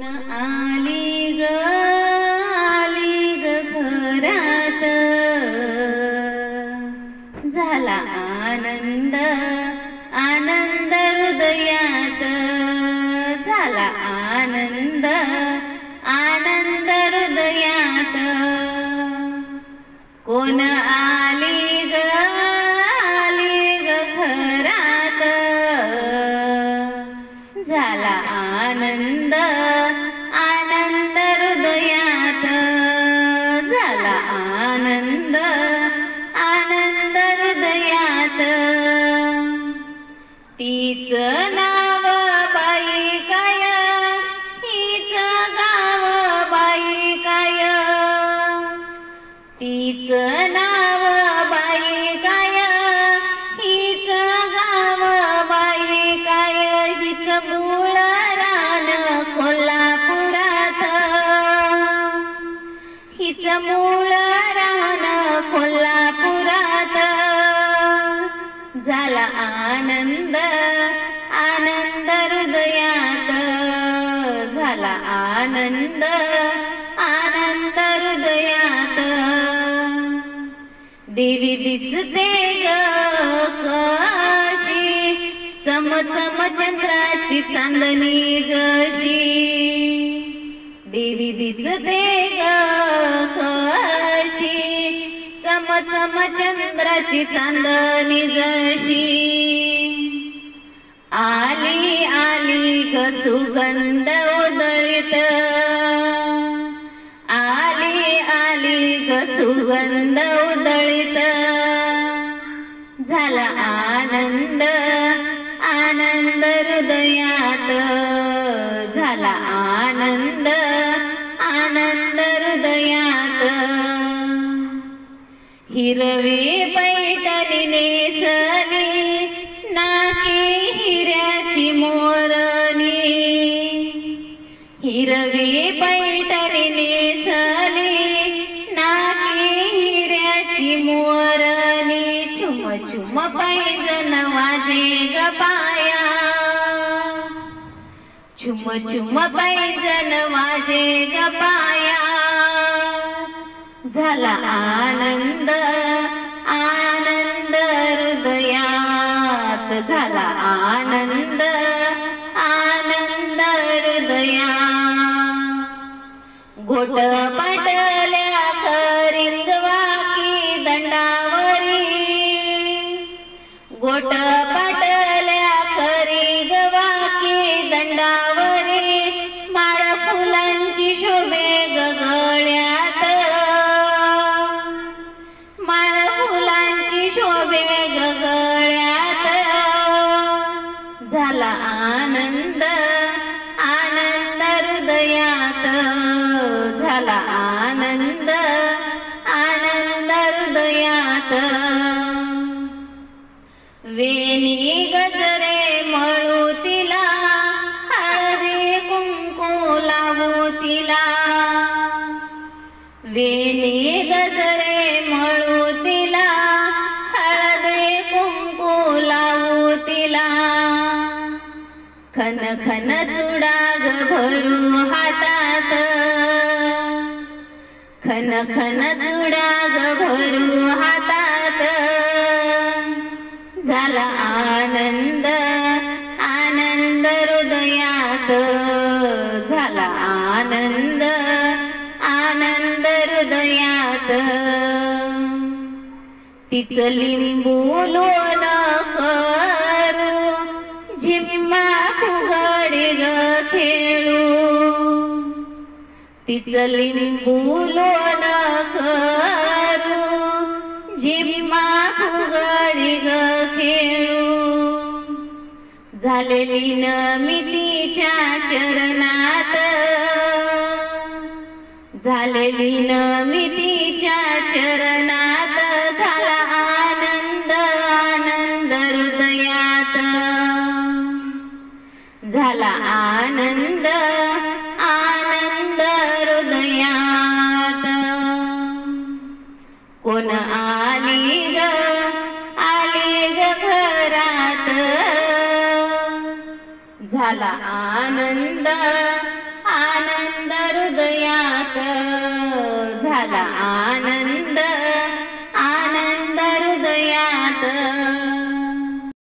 आली ग घरात, झाला आनंद आनंद हृदयात, झाला आनंद आनंद हृदयात. कोण आली ग घरात, झाला आनंद आनंद हृदयात, झाला आनंद आनंद हृदयात. तीच नाव बाई काय, हीच गाव बाई काय, तीच नाव बाई काय, हीच गाव बाई काय. हीच मूळ रान कोल्हापुरात, हीच मूळ रान कोल्हापुरात. झाला आनंद आनंद हृदयात, झाला आनंद आनंद हृदयात. देवी दिसते ग कशी, चम चम चंद्राची चांदणी जशी. देवी दिसते ग कशी, चम चम चंद्राची चांदणी जशी. आली आली ग सुगंध उधळीत, आली आली ग सुगंध उधळीत. झाला आनंद आनंद हृदयात, झाला आनंद आनंद हृदयात. हिरवी पैठणी नेसली, नाकी हिऱ्याची मोरणी. हिरवी पैठणी नेसली, नाकी हिऱ्याची मोरणी. छुम छुम पैजन वाजे ग पाया, छुम छुम पैजन वाजे ग पाया. झाला आनंद आनंद हृदयात, झाला आनंद आनंद हृदयात. घोट पाटल्या करिंगवाकी दंडावरी, घोट पाटल्या करिंगवाकी दंडावरी. माळ फुलांची शोभे गगळ्यात, माळ फुलांची शोभे गगळ्यात. झाला आनंद आनंद हृदयात, झाला आनंद आनंद हृदयात. वेणी गजरे मळू तिला, हळदी कुंकू लावू तिला. वेणी गजरे मळू तिला, हळदी कुंकू लावू तिला. खन खन चुडा ग भरू हातात, खन खन चुडा ग भरू हातात. झाला आनंद आनंद हृदयात, झाला आनंद आनंद हृदयात. तिच लिंबू लोण करू, झिम्मा फुगडी ग खेळू. तिच लिंबू लोण करू, झिम्मा फुगडी ग खेळू. झालेली नमितीच्या चरणात, झालेली नमितीच्या चरणात. झाला आनंद आनंद हृदयात, झाला आनंद आनंद हृदयात. कोण आली ग घरात, झाला आनंद झाला आनंद